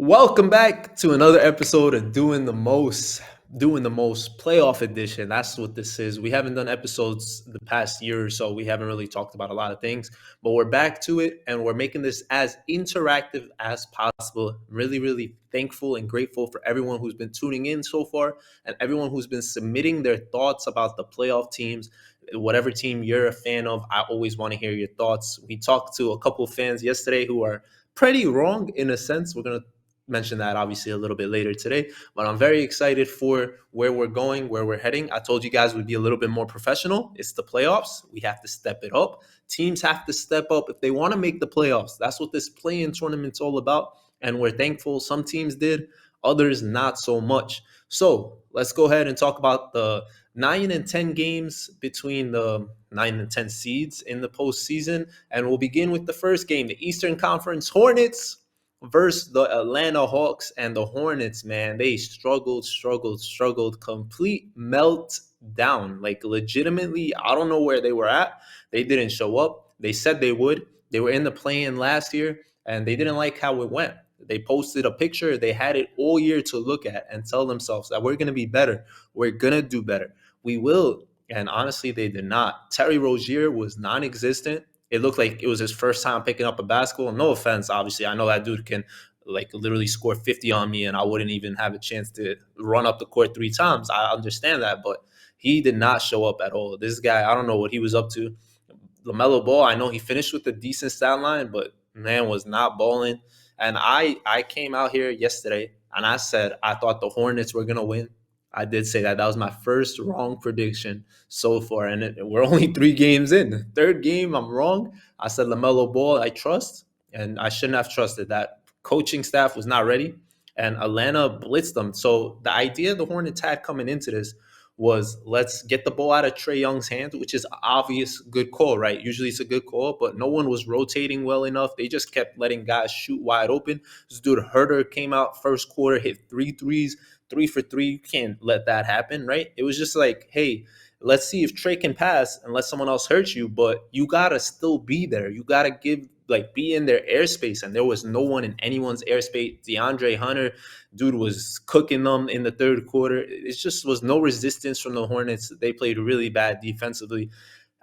Welcome back to another episode of Doing the Most playoff edition. That's what this is. We haven't done episodes the past year or so. We haven't really talked about a lot of things, but we're back to it and we're making this as interactive as possible. Really, really thankful and grateful for everyone who's been tuning in so far and everyone who's been submitting their thoughts about the playoff teams. Whatever team you're a fan of, I always want to hear your thoughts. We talked to a couple of fans yesterday who are pretty wrong in a sense. We're going to mention that obviously a little bit later today, but I'm very excited for where we're going, where we're heading. I told you guys we'd be a little bit more professional. It's the playoffs. We have to step it up. Teams have to step up if they want to make the playoffs. That's what this play-in tournament's all about, and we're thankful some teams did, others not so much. So let's go ahead and talk about the 9 and 10 games between the 9 and 10 seeds in the postseason, and we'll begin with the first game, the Eastern Conference Hornets versus the Atlanta Hawks. And the Hornets, man, they struggled, complete meltdown. Like legitimately, I don't know where they were at. They didn't show up. They said they would. They were in the play-in last year and they didn't like how it went. They posted a picture. They had it all year to look at and tell themselves that we're going to be better. We're going to do better. We will. And honestly, they did not. Terry Rozier was non-existent. It looked like it was his first time picking up a basketball. No offense, obviously. I know that dude can like literally score 50 on me and I wouldn't even have a chance to run up the court 3 times. I understand that, but he did not show up at all. This guy, I don't know what he was up to. LaMelo Ball, I know he finished with a decent stat line, but man was not balling. And I came out here yesterday and I said I thought the Hornets were going to win. I did say that. That was my first wrong prediction so far. And we're only 3 games in. The third game, I'm wrong. I said LaMelo Ball, I trust. And I shouldn't have trusted that. Coaching staff was not ready. And Atlanta blitzed them. So the idea the Hornets had coming into this was let's get the ball out of Trae Young's hands, which is obvious good call, right? Usually it's a good call, but no one was rotating well enough. They just kept letting guys shoot wide open. This dude Herter came out first quarter, hit 3 threes, 3 for 3. You can't let that happen, right? It was just like, hey, let's see if Trae can pass and let someone else hurt you, but you gotta still be there. You gotta be in their airspace, and there was no one in anyone's airspace. DeAndre Hunter, dude, was cooking them in the third quarter. It just was no resistance from the Hornets. They played really bad defensively.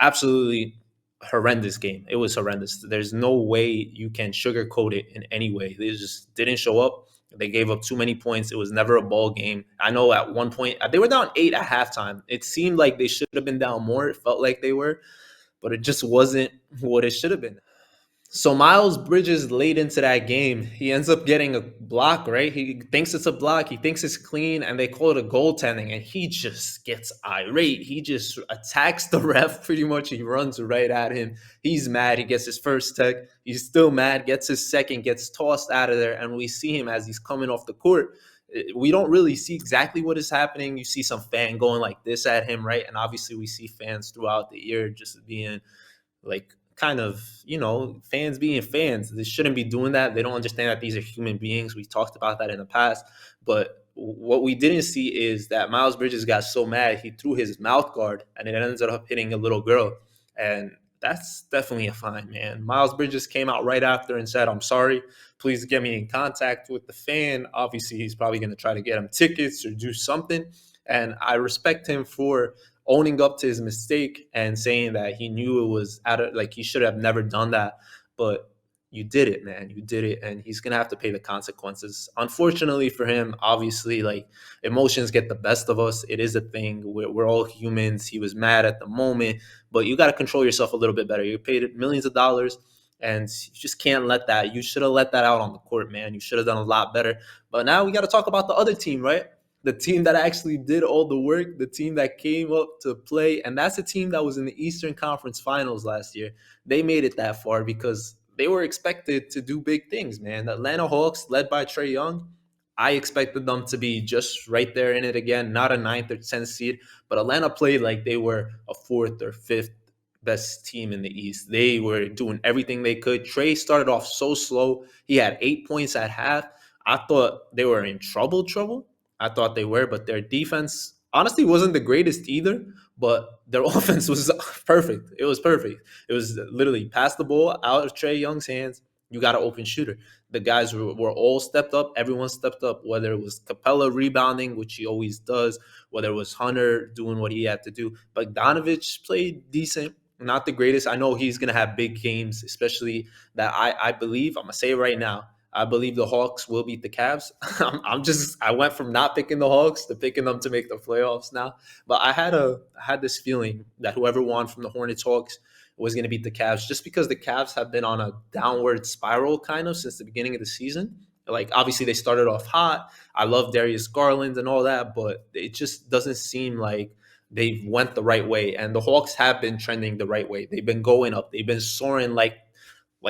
Absolutely horrendous game. It was horrendous. There's no way you can sugarcoat it in any way. They just didn't show up. They gave up too many points. It was never a ball game. I know at one point they were down 8 at halftime. It seemed like they should have been down more. It felt like they were, but it just wasn't what it should have been. So Miles Bridges late into that game, he ends up getting a block, right? He thinks it's a block, he thinks it's clean, and they call it a goaltending, and he just gets irate. He just attacks the ref pretty much. He runs right at him. He's mad. He gets his first tech. He's still mad, gets his second, gets tossed out of there, and we see him as he's coming off the court. We don't really see exactly what is happening. You see some fan going like this at him, right? And obviously we see fans throughout the year just being like kind of, fans being fans. They shouldn't be doing that. They don't understand that these are human beings. We talked about that in the past. But what we didn't see is that Miles Bridges got so mad, he threw his mouth guard and it ended up hitting a little girl. And that's definitely a fine, man. Miles Bridges came out right after and said, I'm sorry. Please get me in contact with the fan. Obviously, he's probably going to try to get him tickets or do something. And I respect him for owning up to his mistake and saying that he knew it was he should have never done that. But you did it, man. You did it, and he's gonna have to pay the consequences. Unfortunately for him, obviously, like emotions get the best of us. It is a thing. We're all humans. He was mad at the moment, but you got to control yourself a little bit better. You paid millions of dollars, and you just can't let that. You should have let that out on the court, man. You should have done a lot better. But now we got to talk about the other team, right? The team that actually did all the work, the team that came up to play, and that's a team that was in the Eastern Conference Finals last year. They made it that far because they were expected to do big things, man. The Atlanta Hawks, led by Trae Young, I expected them to be just right there in it again, not a 9th or 10th seed, but Atlanta played like they were a 4th or 5th best team in the East. They were doing everything they could. Trae started off so slow. He had 8 points at half. I thought they were in trouble. I thought they were, but their defense honestly wasn't the greatest either, but their offense was perfect. It was perfect. It was literally pass the ball out of Trae Young's hands, you got an open shooter. The guys were all stepped up. Everyone stepped up, whether it was Capella rebounding, which he always does, whether it was Hunter doing what he had to do. Bogdanovich played decent, not the greatest. I know he's going to have big games, especially that I believe, I'm going to say it right now, I believe the Hawks will beat the Cavs. I went from not picking the Hawks to picking them to make the playoffs now. But I had this feeling that whoever won from the Hornets Hawks was going to beat the Cavs, just because the Cavs have been on a downward spiral kind of since the beginning of the season. Like, obviously they started off hot. I love Darius Garland and all that, but it just doesn't seem like they've went the right way. And the Hawks have been trending the right way. They've been going up. They've been soaring like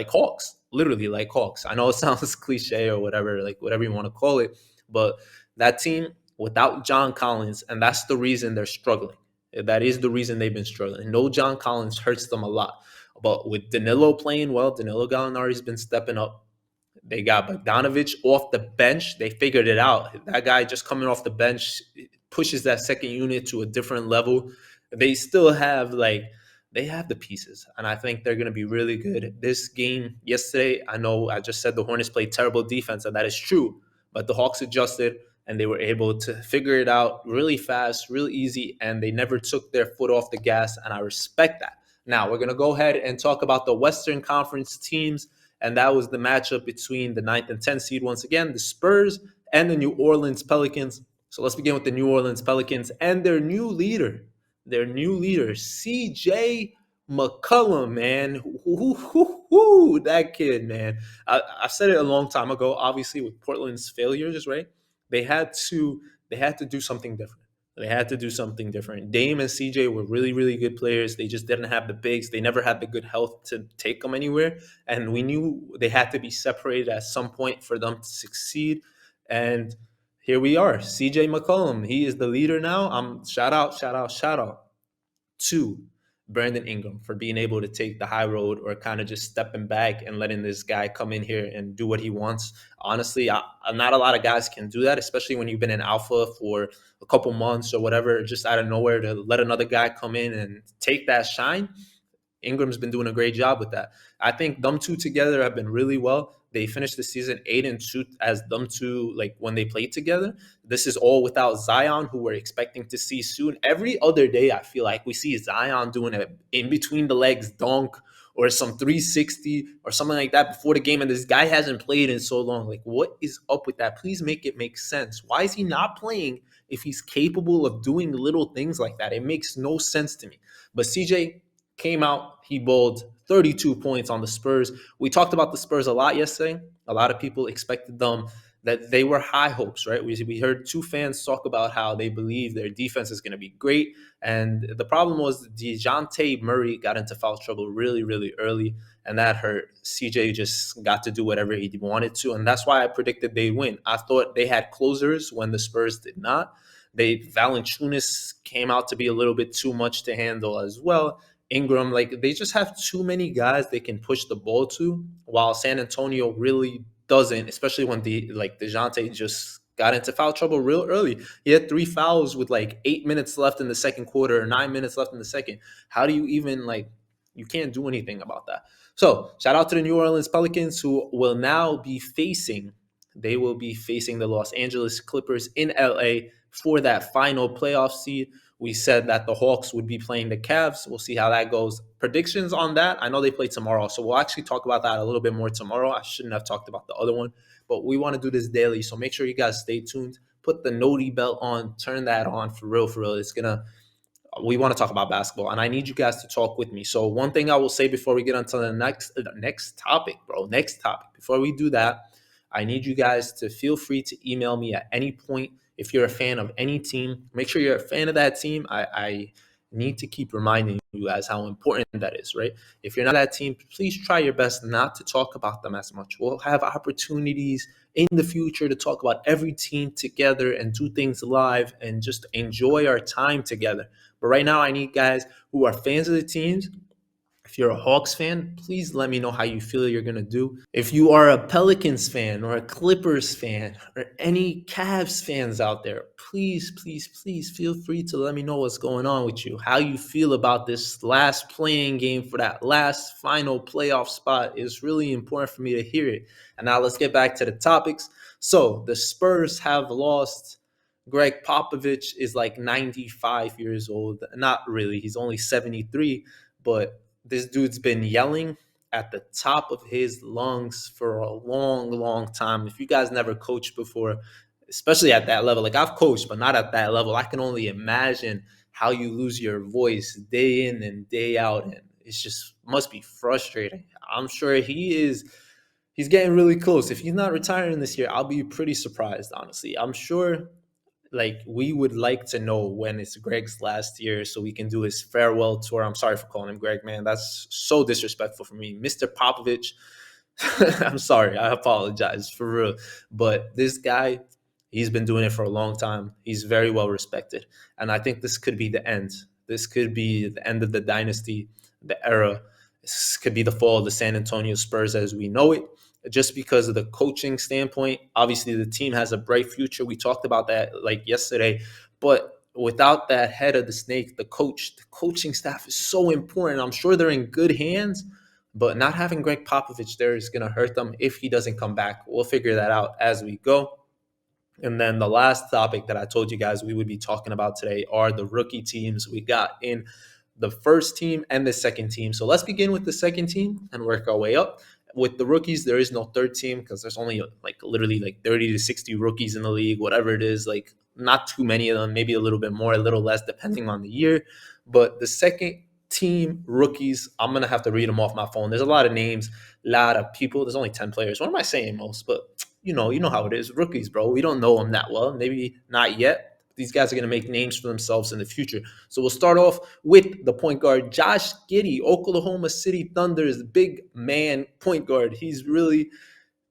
Hawks, literally like Hawks. I know it sounds cliche or whatever, like whatever you want to call it, but that team without John Collins, and that's the reason they're struggling. That is the reason they've been struggling. No John Collins hurts them a lot. But with Danilo playing well, Danilo Gallinari's been stepping up. They got Bogdanovich off the bench. They figured it out. That guy just coming off the bench pushes that second unit to a different level. They still have they have the pieces, and I think they're going to be really good. This game yesterday, I know I just said the Hornets played terrible defense, and that is true, but the Hawks adjusted, and they were able to figure it out really fast, really easy, and they never took their foot off the gas, and I respect that. Now, we're going to go ahead and talk about the Western Conference teams, and that was the matchup between the 9th and 10th seed, once again, the Spurs and the New Orleans Pelicans. So let's begin with the New Orleans Pelicans and their new leader, CJ McCollum, man. That kid, man. I've said it a long time ago. Obviously, with Portland's failures, right? They had to do something different. They had to do something different. Dame and CJ were really, really good players. They just didn't have the bigs. They never had the good health to take them anywhere. And we knew they had to be separated at some point for them to succeed. And here we are. CJ McCollum. He is the leader now. Shout out to Brandon Ingram for being able to take the high road, or kind of just stepping back and letting this guy come in here and do what he wants. Honestly, not a lot of guys can do that, especially when you've been in alpha for a couple months or whatever, just out of nowhere to let another guy come in and take that shine. Ingram's been doing a great job with that. I think them two together have been really well. They finished the season 8-2 as them two, like when they played together. This is all without Zion, who we're expecting to see soon. Every other day, I feel like we see Zion doing an in between the legs dunk or some 360 or something like that before the game, and this guy hasn't played in so long. Like, what is up with that? Please make it make sense. Why is he not playing if he's capable of doing little things like that? It makes no sense to me. But CJ came out, he bowled 32 points on the Spurs. We talked about the Spurs a lot yesterday. A lot of people expected them, that they were high hopes, right? We heard two fans talk about how they believe their defense is going to be great. And the problem was DeJounte Murray got into foul trouble really, really early, and that hurt. CJ just got to do whatever he wanted to, and that's why I predicted they'd win. I thought they had closers when the Spurs did not. Valanciunas came out to be a little bit too much to handle as well. Ingram, like, they just have too many guys they can push the ball to, while San Antonio really doesn't, especially when DeJounte just got into foul trouble real early. He had 3 fouls with like 8 minutes left in the second quarter, or 9 minutes left in the second. How do you even, you can't do anything about that. So shout out to the New Orleans Pelicans, who will now be facing the Los Angeles Clippers in LA for that final playoff seed. We said that the Hawks would be playing the Cavs. We'll see how that goes. Predictions on that, I know they play tomorrow, so we'll actually talk about that a little bit more tomorrow. I shouldn't have talked about the other one, but we want to do this daily, so make sure you guys stay tuned. Put the noti belt on, turn that on for real. We want to talk about basketball, and I need you guys to talk with me. So one thing I will say before we get onto the next topic, before we do that, I need you guys to feel free to email me at any point. If you're a fan of any team, make sure you're a fan of that team. I need to keep reminding you guys how important that is, right? If you're not that team, please try your best not to talk about them as much. We'll have opportunities in the future to talk about every team together and do things live and just enjoy our time together. But right now, I need guys who are fans of the teams. If you're a Hawks fan, please let me know how you feel you're going to do. If you are a Pelicans fan or a Clippers fan or any Cavs fans out there, please, please, please feel free to let me know what's going on with you. How you feel about this last playing game for that last final playoff spot is really important for me to hear it. And now let's get back to the topics. So the Spurs have lost. Greg Popovich is like 95 years old. Not really. He's only 73, but this dude's been yelling at the top of his lungs for a long, long time. If you guys never coached before, especially at that level, like I've coached, but not at that level, I can only imagine how you lose your voice day in and day out. And it's just must be frustrating. I'm sure he's getting really close. If he's not retiring this year, I'll be pretty surprised, honestly. I'm sure like we would like to know when it's Greg's last year so we can do his farewell tour. I'm sorry for calling him Greg, man. That's so disrespectful for me. Mr. Popovich, I'm sorry. I apologize for real. But this guy, he's been doing it for a long time. He's very well respected. And I think this could be the end. This could be the end of the dynasty, the era. This could be the fall of the San Antonio Spurs as we know it. Just because of the coaching standpoint, obviously the team has a bright future. We talked about that like yesterday. But without that head of the snake, the coaching staff is so important. I'm sure they're in good hands, but not having Greg Popovich there is going to hurt them if he doesn't come back. We'll figure that out as we go. And then the last topic that I told you guys we would be talking about today are the rookie teams we got in the first team and the second team. So let's begin with the second team and work our way up. With the rookies, there is no third team because there's only like literally like 30 to 60 rookies in the league, whatever it is, like not too many of them, maybe a little bit more, a little less, depending on the year. But the second team rookies, I'm going to have to read them off my phone. There's a lot of names, a lot of people. There's only 10 players. What am I saying most? But you know how it is. Rookies, bro. We don't know them that well. Maybe not yet. These guys are going to make names for themselves in the future. So we'll start off with the point guard, Josh Giddey, Oklahoma City Thunder's big man point guard. He's really,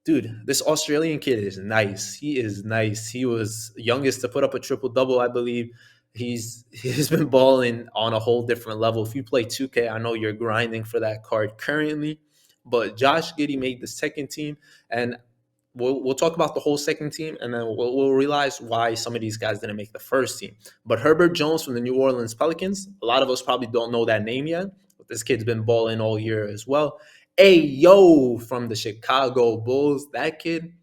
dude, this Australian kid is nice. He is nice. He was youngest to put up a triple-double, I believe. He's been balling on a whole different level. If you play 2K, I know you're grinding for that card currently. But Josh Giddey made the second team, and we'll talk about the whole second team, and then we'll realize why some of these guys didn't make the first team. But Herbert Jones from the New Orleans Pelicans, a lot of us probably don't know that name yet, but this kid's been balling all year as well. Ayo from the Chicago Bulls, that kid,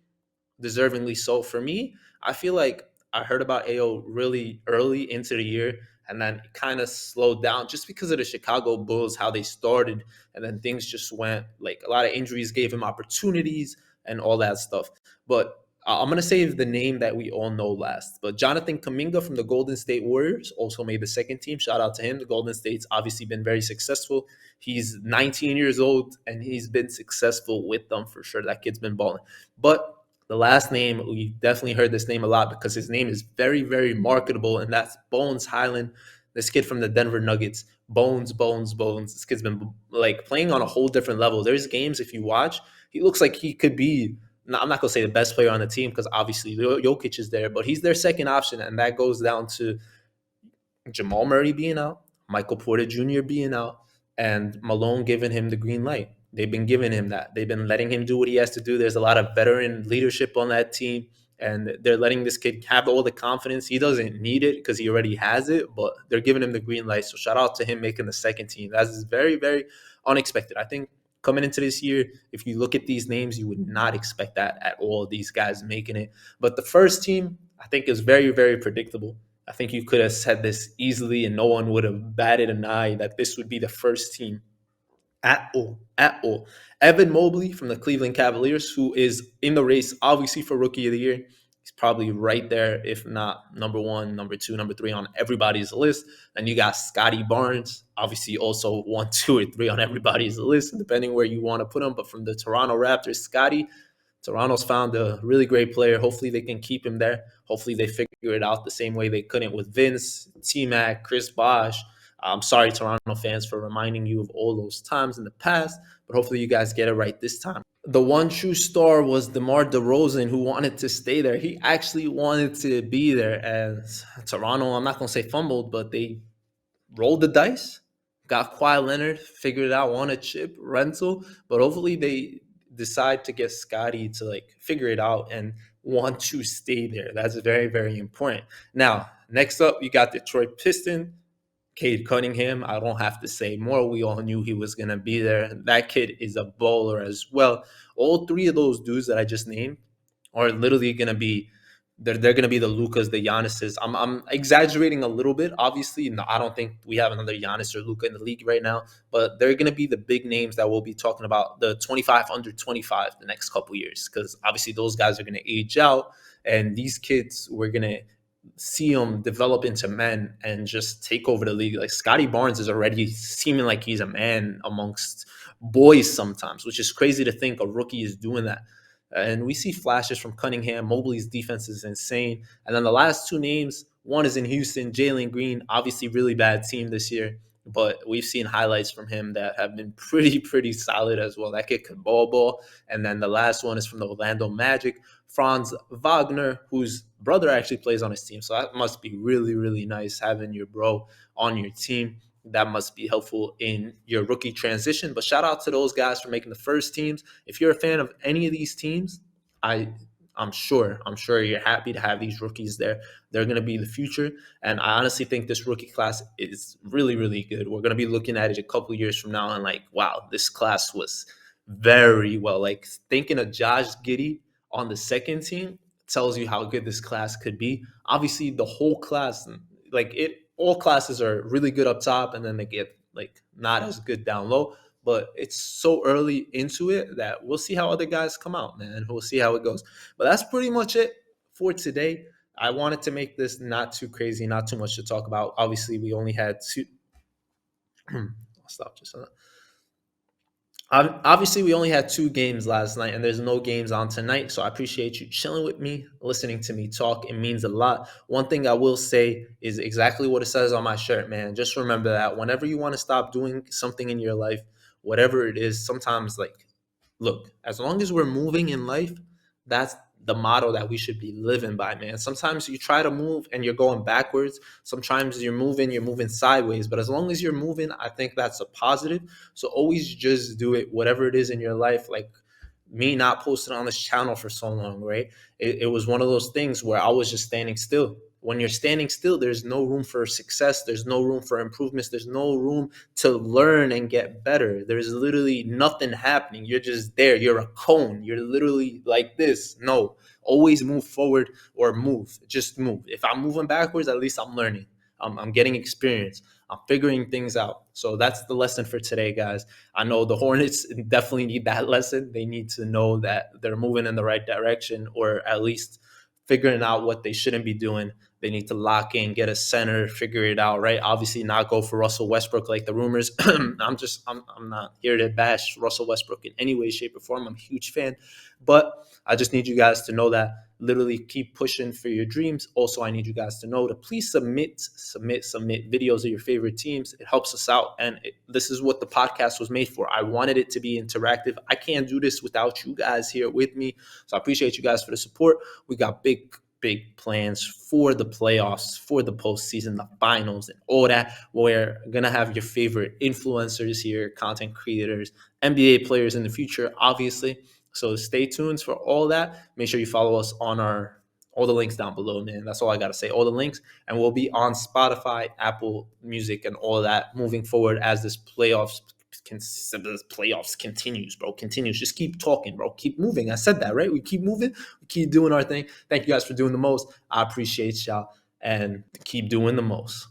deservingly so. For me, I feel like I heard about Ayo really early into the year, and then it kind of slowed down just because of the Chicago Bulls, how they started, and then things just went like a lot of injuries gave him opportunities and all that stuff. But I'm going to save the name that we all know last. But Jonathan Kuminga from the Golden State Warriors also made the second team. Shout out to him. The Golden State's obviously been very successful. He's 19 years old, and he's been successful with them for sure. That kid's been balling. But the last name, we definitely heard this name a lot because his name is very, very marketable, and that's Bones Highland, this kid from the Denver Nuggets. Bones, Bones, Bones. This kid's been like playing on a whole different level. There's games, if you watch, he looks like he could be, I'm not going to say the best player on the team because obviously Jokic is there, but he's their second option, and that goes down to Jamal Murray being out, Michael Porter Jr. being out, and Malone giving him the green light. They've been giving him that. They've been letting him do what he has to do. There's a lot of veteran leadership on that team, and they're letting this kid have all the confidence. He doesn't need it because he already has it, but they're giving him the green light. So shout out to him making the second team. That's very, very unexpected. I think coming into this year, if you look at these names, you would not expect that at all, these guys making it. But the first team, I think, is very, very predictable. I think you could have said this easily and no one would have batted an eye that this would be the first team at all. At all. Evan Mobley from the Cleveland Cavaliers, who is in the race, obviously, for Rookie of the Year. He's probably right there, if not number one, number two, number three on everybody's list. And you got Scotty Barnes, obviously also 1, 2, or 3 on everybody's list, depending where you want to put him. But from the Toronto Raptors, Scotty, Toronto's found a really great player. Hopefully they can keep him there. Hopefully they figure it out the same way they couldn't with Vince, T-Mac, Chris Bosh. I'm sorry, Toronto fans, for reminding you of all those times in the past, but hopefully you guys get it right this time. The one true star was DeMar DeRozan, who wanted to stay there. He actually wanted to be there. And Toronto, I'm not going to say fumbled, but they rolled the dice got Kawhi Leonard, figured it out, want a chip rental, but hopefully they decide to get Scotty to like figure it out and want to stay there. That's very, very important. Now, next up, you got Detroit Piston. Cade Cunningham, I don't have to say more. We all knew he was going to be there. That kid is a bowler as well. All three of those dudes that I just named are literally going to be they're going to be the Lucas, the Giannis's. I'm exaggerating a little bit. Obviously, no, I don't think we have another Giannis or Luca in the league right now, but they're going to be the big names that we'll be talking about, the 25 under 25 the next couple years, because obviously those guys are going to age out, and these kids we're going to see them develop into men and just take over the league. Like Scotty Barnes is already seeming like he's a man amongst boys sometimes, which is crazy to think a rookie is doing that. And we see flashes from Cunningham. Mobley's defense is insane. And then the last two names, one is in Houston, Jalen Green, obviously really bad team this year, but we've seen highlights from him that have been pretty solid as well. That kid could ball. And then the last one is from the Orlando Magic, Franz Wagner, whose brother actually plays on his team. So that must be really nice having your bro on your team. That must be helpful in your rookie transition. But shout out to those guys for making the first teams. If you're a fan of any of these teams, I'm sure you're happy to have these rookies there. They're going to be the future. And I honestly think this rookie class is really good. We're going to be looking at it a couple years from now and like, wow, this class was very well. Like thinking of Josh Giddey on the second team tells you how good this class could be. Obviously, the whole class, like it, all classes are really good up top, and then they get like not as good down low. But it's so early into it that we'll see how other guys come out, man. We'll see how it goes. But that's pretty much it for today. I wanted to make this not too crazy, not too much to talk about. Obviously, we only had two. I'll stop just a Obviously, we only had two games last night, and there's no games on tonight. So I appreciate you chilling with me, listening to me talk. It means a lot. One thing I will say is exactly what it says on my shirt, man. Just remember that whenever you want to stop doing something in your life, whatever it is, sometimes like, look, as long as we're moving in life, that's the motto that we should be living by, man. Sometimes you try to move and you're going backwards. Sometimes you're moving sideways. But as long as you're moving, I think that's a positive. So always just do it, whatever it is in your life. Like me not posting on this channel for so long, right? It was one of those things where I was just standing still. When you're standing still, there's no room for success. There's no room for improvements. There's no room to learn and get better. There's literally nothing happening. You're just there. You're a cone. You're literally like this. No, always move forward or move. Just move. If I'm moving backwards, at least I'm learning. I'm getting experience. I'm figuring things out. So that's the lesson for today, guys. I know the Hornets definitely need that lesson. They need to know that they're moving in the right direction, or at least figuring out what they shouldn't be doing. They need to lock in, get a center, figure it out, right? Obviously, not go for Russell Westbrook like the rumors. I'm not here to bash Russell Westbrook in any way, shape, or form. I'm a huge fan, but I just need you guys to know that literally keep pushing for your dreams. Also, I need you guys to know to please submit videos of your favorite teams. It helps us out, and this is what the podcast was made for. I wanted it to be interactive. I can't do this without you guys here with me, so I appreciate you guys for the support. We got big plans for the playoffs, for the postseason, the finals, and all that. We're going to have your favorite influencers here, content creators, NBA players in the future, obviously. So stay tuned for all that. Make sure you follow us on all the links down below, man. That's all I got to say. All the links. And we'll be on Spotify, Apple Music, and all that moving forward as this playoffs continues, bro. Continues. Just keep talking, bro. Keep moving. I said that, right? We keep moving. We keep doing our thing. Thank you guys for doing the most. I appreciate y'all, and keep doing the most.